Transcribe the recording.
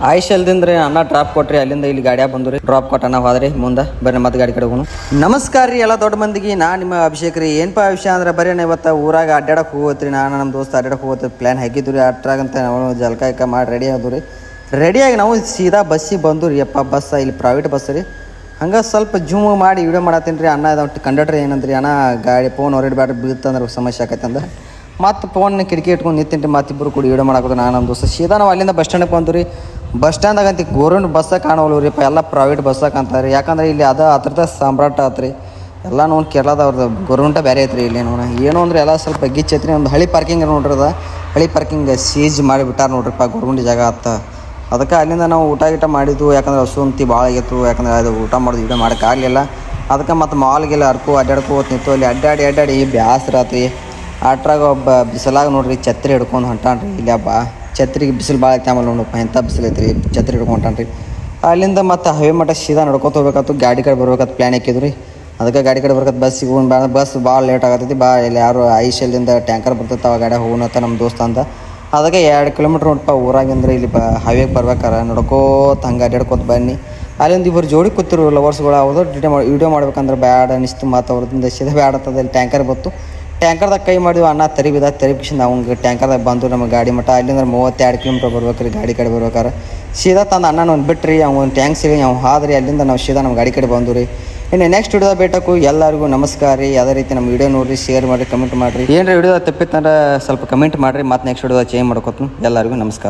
ಆಯ್ಷಲ್ದಿಂದ್ರಿ ಅಣ್ಣ ಡ್ರಾಪ್ ಕೊಟ್ರಿ, ಅಲ್ಲಿಂದ ಇಲ್ಲಿ ಗಾಡಿಯಾಗ ಬಂದ್ರಿ. ಡ್ರಾಪ್ ಕೊಟ್ಟಣ್ಣ ಹೋದ್ರಿ. ಮುಂದೆ ಬರ್ರಿ ಮತ್ತೆ ಗಾಡಿ ಕಡೆ ಹೋಗೋಣ. ನಮಸ್ಕಾರ ರೀ ಎಲ್ಲ ದೊಡ್ಡ ಮಂದಿಗೆ, ನಾನು ನಿಮ್ಮ ಅಭಿಷೇಕ್ ರೀ. ಏನಪ್ಪ ವಿಷಯ ಅಂದ್ರೆ ಬರೀ ಇವತ್ತು ಊರಾಗ ಅಡ್ಡಾಡಕ್ಕೆ ಹೋಗತ್ರಿ. ನಾನು ನಮ್ಮ ದೋಸ್ತ ಅಡ್ಡಾಡಕ್ಕೆ ಹೋಗುತ್ತೆ ಪ್ಲ್ಯಾನ್ ಹಾಕಿದ್ವಿ ರೀ. ಅಟ್ರಾಗಂತ ನಾವು ಜಲ್ಕ ಮಾಡಿ ರೆಡಿ ಆದ್ವು ರೀ. ರೆಡಿಯಾಗಿ ನಾವು ಸೀದಾ ಬಸ್ಸಿಗೆ ಬಂದು ರೀ. ಅಪ್ಪ ಬಸ್ ಇಲ್ಲಿ ಪ್ರೈವೇಟ್ ಬಸ್ ರೀ. ಹಂಗೆ ಸ್ವಲ್ಪ ಜೂಮ್ ಮಾಡಿ ವಿಡಿಯೋ ಮಾಡತ್ತೀನಿ ರೀ. ಅಣ್ಣ ಇದು ಕಂಡಕ್ಟರ್ ಏನಂದ್ರಿ, ಅಣ್ಣ ಗಾಡಿ ಫೋನ್ ಹೊರಡ್ಬೇಡ್ರಿ ಬೀಳ್ತಂದ್ರೆ ಸಮಸ್ಯೆ ಆಕೈತೆ ಅಂದ್ರೆ ಮತ್ತು ಫೋನ್ ಕಿಟಕಿ ಇಟ್ಕೊಂಡು ನಿಂತೀನಿ ರೀ. ಮತ್ತಿಬ್ಬರು ಕೂಡ ವಿಡಿಯೋ ಮಾಡಾಕೋದು ನಾನು ನಮ್ಮ ದೋಸ್ತ. ಸೀದಾ ನಾವು ಅಲ್ಲಿಂದ ಬಸ್ ಸ್ಟ್ಯಾಂಡಿಗೆ ಬಂದು ರೀ. ಬಸ್ ಸ್ಟ್ಯಾಂಡಾಗಂತ ಗೋರ್ಮೆಂಟ್ ಬಸ್ಸಾಗ ಕಾಣೋಲ್ಲ ರೀ. ಎಲ್ಲ ಪ್ರೈವೇಟ್ ಬಸ್ಸಾಗ ಅಂತಾರೆ. ಯಾಕಂದ್ರೆ ಇಲ್ಲಿ ಅದ್ರದ ಸಾಮ್ರಾಟ ಆತ್ರಿ. ಎಲ್ಲ ನೋಡಿ ಕೇರಳದವ್ರದ್ದು ಗೋರ್ಮೆಂಟ ಬೇರೆ ಐತ್ರಿ. ಇಲ್ಲಿ ಏನು ಅಂದ್ರೆ ಎಲ್ಲ ಸ್ವಲ್ಪ ಗಿಚ್ ಐತ್ರಿ. ಒಂದು ಹಳಿ ಪಾರ್ಕಿಂಗ್ ನೋಡ್ರದ, ಹಳಿ ಪಾರ್ಕಿಂಗ್ ಸೀಜ್ ಮಾಡಿಬಿಟ್ಟಾರ ನೋಡ್ರಿಪ್ಪ, ಗೋರ್ಮೆಂಟ್ ಜಾಗ ಆತ. ಅದಕ್ಕೆ ಅಲ್ಲಿಂದ ನಾವು ಊಟ ಮಾಡಿದ್ವು. ಯಾಕಂದ್ರೆ ಹಸುವಂತಿ ಭಾಳ ಆಗಿತ್ತು. ಯಾಕಂದ್ರೆ ಅದು ಊಟ ಮಾಡೋದು ವಿಡಿಯೋ ಮಾಡೋಕ್ಕಾಗಲಿಲ್ಲ. ಅದಕ್ಕೆ ಮತ್ತು ಮಾಲ್ಗೆಲ್ಲ ಅಡ್ಡಾಡ್ಕೋ ನಿಂತು ಅಲ್ಲಿ ಅಡ್ಡಾಡಿ ಬ್ಯಾಸ್ರ ಆತ್ರಿ. ಅಟ್ರಾಗ ಒಬ್ಬ ಬಿಸಿಲಾಗ ನೋಡ್ರಿ ಛತ್ರಿ ಹಿಡ್ಕೊಂಡು ಹೊಂಟಾನ್ರಿ. ಇಲ್ಲಿ ಹಬ್ಬ ಛತ್ರಿಗೆ ಬಿಸಿಲು ಭಾಳ ಐತೆ. ಆಮೇಲೆ ನೋಡಪ್ಪ ಎಂಥ ಬಿಸಿಲು ಐತ್ರಿ, ಛತ್ರಿ ಹಿಡ್ಕೊಂಡು ಹೊಂಟಾನ್ರಿ. ಅಲ್ಲಿಂದ ಮತ್ತು ಹೈವೇ ಮಟ್ಟ ಸೀದಾ ನಡ್ಕೊತ ಹೋಗ್ಬೇಕಾಯ್ತು. ಗಾಡಿ ಕಡೆ ಬರ್ಬೇಕಂತ ಪ್ಲ್ಯಾನ್ ಹಾಕಿದ್ರಿ. ಅದಕ್ಕೆ ಗಾಡಿ ಕಡೆ ಬರ್ಬೇಕಂತ ಬಸ್ಸಿಗೆ ಹೋಗಿ ಬಸ್ ಭಾಳ ಲೇಟ್ ಆಗತ್ತೈತಿ. ಇಲ್ಲಿ ಯಾರು ಐಶಲ್ದಿಂದ ಟ್ಯಾಂಕರ್ ಬರ್ತೈತೆ ಅವ ಗಾಡಿ ಹೋಗೋಣತ್ತ ನಮ್ಮ ದೋಸ್ತ ಅಂತ. ಅದಕ್ಕೆ 2 ಕಿಲೋಮೀಟ್ರ್ ನೋಡಪ್ಪ ಊರಾಗಿಂದ್ರೆ ಇಲ್ಲಿ ಹೈವೇಗೆ ಬರ್ಬೇಕಾರೆ ನಡ್ಕೋತ ಹಂಗೆ ಅಡ್ಡಾಡ್ಕೋತ ಬನ್ನಿ. ಅಲ್ಲಿಂದ ಇಬ್ಬರು ಜೋಡಿ ಕೂತಿರು ಲವರ್ಸ್ಗಳು. ಅವ್ರದ್ದು ವಿಡಿಯೋ ಮಾಡ್ಬೇಕಂದ್ರೆ ಬ್ಯಾಡ ಅನಿಸ್ತು. ಮತ್ತು ಅವ್ರದಿಂದ ಸೀದಾ ಬ್ಯಾಡ ಅಂತದ. ಇಲ್ಲಿ ಟ್ಯಾಂಕರ್ ಬತ್ತು. ಟ್ಯಾಂಕರ್ದಾಗ ಕೈ ಮಾಡಿದ್ವಿ. ಅಣ್ಣ ತರಿಬಿದ ತರಿಪಿಸಿಂದ ಅವ್ಗೆ ಟ್ಯಾಂಕರ್ದಾಗ ಬಂದು ನಮ್ಮ ಗಾಡಿ ಮಟ್ಟ. ಅಲ್ಲಿಂದ 32 ಕಿಲೋಮೀಟ್ರ್ ಬರ್ಬೇಕ್ರಿ ಗಾಡಿ ಕಡೆ ಬರ್ಬೇಕಾರೆ. ಸೀದಾ ತಂದು ಅಣ್ಣನ ಒಂದು ಬಿಟ್ರಿ. ಅವ್ನು ಟ್ಯಾಂಕ್ ಸಿಗಿ ಅವ್ನು ಹಾದ್ರಿ. ಅಲ್ಲಿಂದ ನಾವು ಸೀದಾ ನಮ್ಮ ಗಾಡಿ ಕಡೆ ಬಂದು ರೀ. ಇನ್ನು ನೆಕ್ಸ್ಟ್ ವಿಡಿಯೋದ ಬೇಟಕ್ಕೂ ಎಲ್ಲರಿಗೂ ನಮಸ್ಕಾರ ರೀ. ಅದೇ ರೀತಿ ನಮ್ಮ ವಿಡಿಯೋ ನೋಡಿರಿ, ಶೇರ್ ಮಾಡಿರಿ, ಕಮೆಂಟ್ ಮಾಡಿರಿ. ಏನ್ರಿ ವಿಡಿಯೋ ತಪ್ಪಿತ್ತಂದ್ರೆ ಸ್ವಲ್ಪ ಕಮೆಂಟ್ ಮಾಡಿರಿ. ಮತ್ತು ನೆಕ್ಸ್ಟ್ ವಿಡಿಯೋದ ಚೇಂಜ್ ಮಾಡ್ಕೊತೀನಿ. ಎಲ್ಲರಿಗೂ ನಮಸ್ಕಾರ.